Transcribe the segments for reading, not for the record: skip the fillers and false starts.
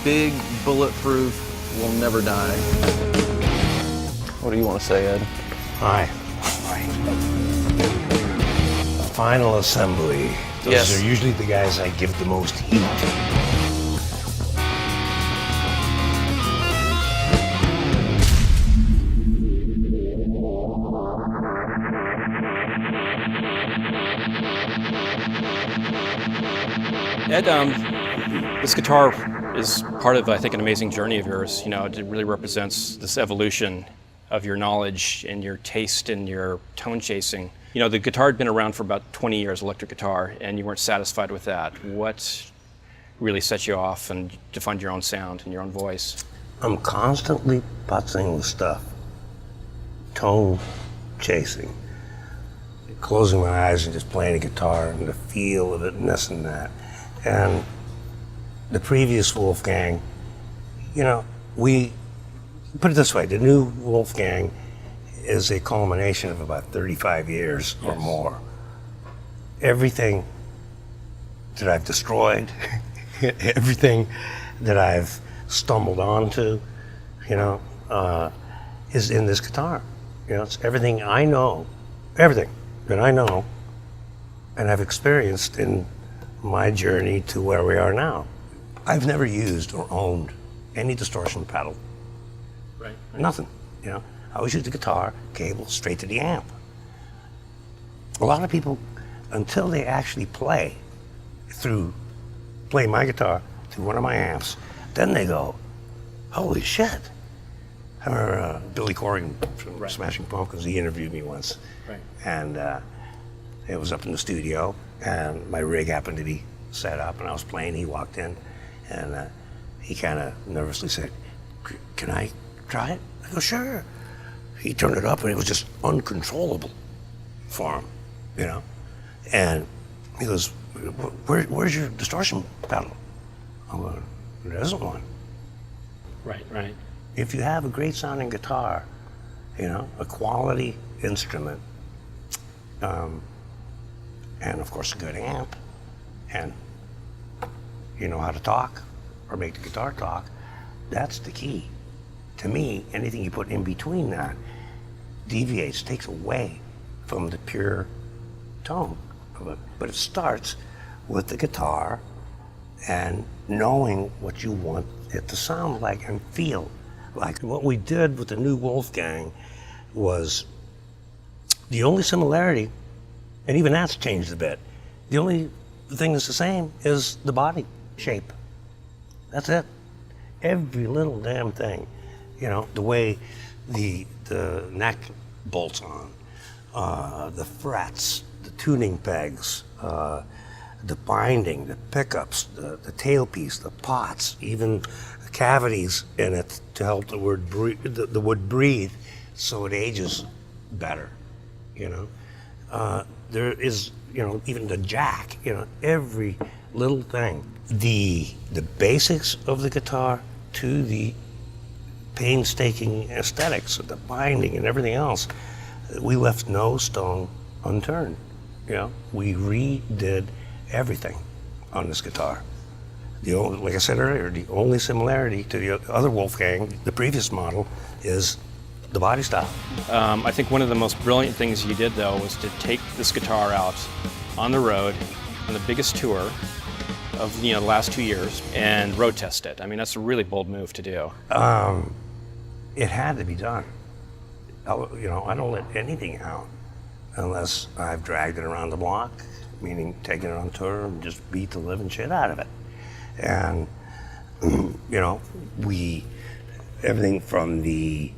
big, bulletproof, will never die. What do you want to say, Ed? Hi. Final assembly. Those are usually the guys I give the most heat. Ed, this guitar is part of, I think, an amazing journey of yours. You know, it really represents this evolution of your knowledge and your taste and your tone chasing. You know, the guitar had been around for about 20 years, electric guitar, and you weren't satisfied with that. What really set you off and to find your own sound and your own voice? I'm constantly putzing with stuff, tone chasing, closing my eyes and just playing the guitar and the feel of it and this and that. And the previous Wolfgang, you know, we put it this way, the new Wolfgang is a culmination of about 35 years or more. Everything that I've destroyed, everything that I've stumbled onto, you know, is in this guitar. You know, it's everything I know, everything that I know and I've experienced in my journey to where we are now. I've never used or owned any distortion pedal. Right. Nothing, you know. I always use the guitar cable straight to the amp. A lot of people, until they actually play my guitar through one of my amps, then they go, holy shit. I remember Billy Corgan from Smashing Pumpkins, he interviewed me once. Right. And it was up in the studio, and my rig happened to be set up, and I was playing, he walked in, and he kind of nervously said, can I try it? I go, sure. He turned it up and it was just uncontrollable for him, you know? And he goes, where's your distortion pedal? I'm going, there isn't one. Right, right. If you have a great sounding guitar, you know, a quality instrument, and of course a good amp, and you know how to talk or make the guitar talk, that's the key. To me, anything you put in between that deviates, takes away from the pure tone of it. But it starts with the guitar and knowing what you want it to sound like and feel like. What we did with the new Wolfgang was the only similarity, and even that's changed a bit, the only thing that's the same is the body shape. That's it. Every little damn thing. You know, the way the neck bolts on, the frets, the tuning pegs, the binding, the pickups, the tailpiece, the pots, even the cavities in it to help the wood breathe so it ages better, you know. There is, you know, even the jack, you know, every little thing. The basics of the guitar to the painstaking aesthetics of the binding and everything else, we left no stone unturned. You know, we redid everything on this guitar. Like I said earlier, the only similarity to the other Wolfgang, the previous model, is the body style. I think one of the most brilliant things you did, though, was to take this guitar out on the road on the biggest tour of the last 2 years and road test it. I mean, that's a really bold move to do. It had to be done. I don't let anything out unless I've dragged it around the block, meaning taking it on tour and just beat the living shit out of it. And, you know, everything from the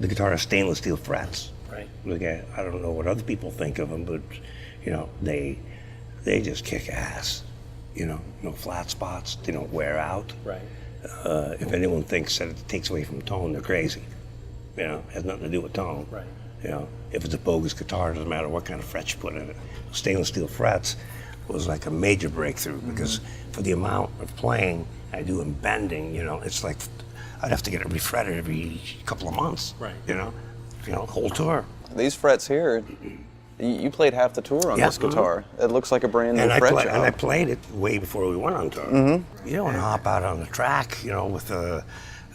guitar has stainless steel frets. Right. Look at, I don't know what other people think of them, but, you know, they just kick ass. You know, no flat spots, they don't wear out. Right. If anyone thinks that it takes away from tone, they're crazy. You know, it has nothing to do with tone. Right. You know, if it's a bogus guitar, it doesn't matter what kind of frets you put in it. Stainless steel frets was like a major breakthrough because for the amount of playing I do and bending, you know, it's like I'd have to get it refretted every couple of months. Right. You know, whole tour. These frets here, You played half the tour on Yeah, this guitar. It looks like a brand new fret job. And I played it way before we went on tour. You don't want to hop out on the track, with a,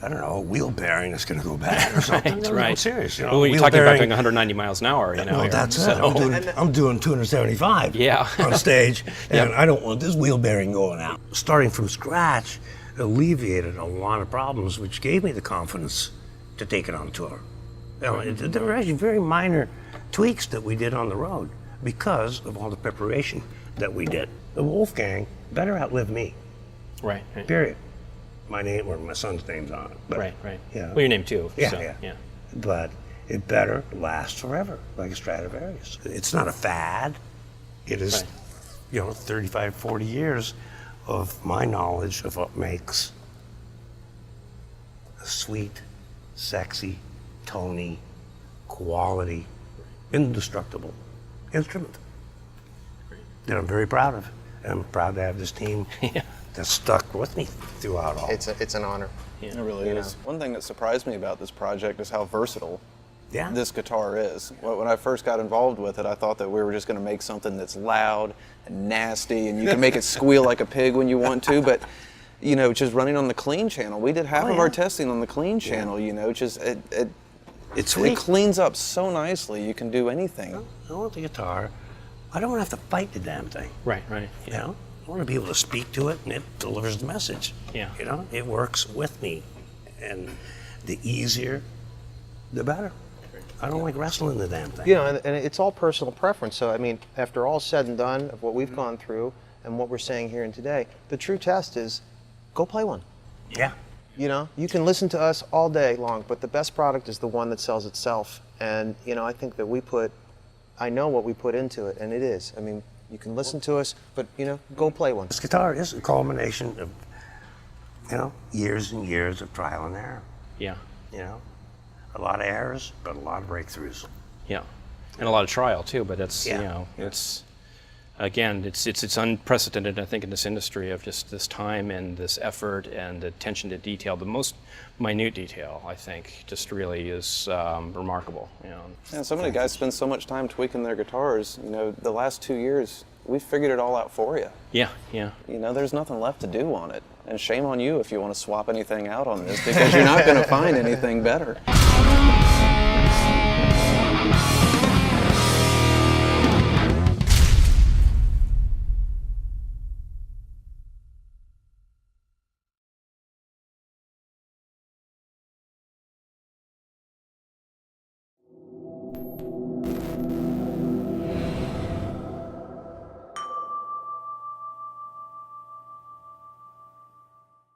I don't know, a wheel bearing that's going to go bad or something. Right, No, right. I'm serious. Well, you're wheel talking about bearing- doing 190 miles an hour, Well, here, that's so- it. I'm doing 275 Yeah. on stage, and Yep. I don't want this wheel bearing going out. Starting from scratch alleviated a lot of problems, which gave me the confidence to take it on tour. There were actually very minor tweaks that we did on the road because of all the preparation that we did. The Wolfgang better outlive me, Right, right. period. My name or my son's name's on it. But, Right, right. Yeah. Well, your name too. Yeah, so, yeah. But it better last forever, like a Stradivarius. It's not a fad. It is, Right. 35, 40 years of my knowledge of what makes a sweet, sexy, tony, quality, indestructible instrument that I'm very proud of. And I'm proud to have this team that's stuck with me throughout all. It's an honor. It really is. One thing that surprised me about this project is how versatile Yeah. this guitar is. When I first got involved with it, I thought that we were just going to make something that's loud and nasty, and you can make it squeal like a pig when you want to, but just running on the clean channel. We did half of our testing on the clean channel, just It's it sweet. cleans up so nicely. You can do anything. I want the guitar. I don't want to have to fight the damn thing. Right, right. I want to be able to speak to it and it delivers the message. Yeah. It works with me. And the easier, the better. I don't like wrestling the damn thing. And it's all personal preference. So, I mean, after all said and done of what we've gone through and what we're saying here and today, the true test is go play one. Yeah. You can listen to us all day long, but the best product is the one that sells itself. And, I think that I know what we put into it, and it is. I mean, you can listen to us, but, go play one. This guitar is a culmination of, years and years of trial and error. Yeah, A lot of errors, but a lot of breakthroughs. yeah. And a lot of trial too, but it's, Yeah. it's, again, it's unprecedented, I think, in this industry of just this time and this effort and attention to detail. The most minute detail, I think, just really is remarkable. And so many guys spend so much time tweaking their guitars. The last 2 years, we figured it all out for you. Yeah, yeah. There's nothing left to do on it. And shame on you if you want to swap anything out on this, because you're not going to find anything better.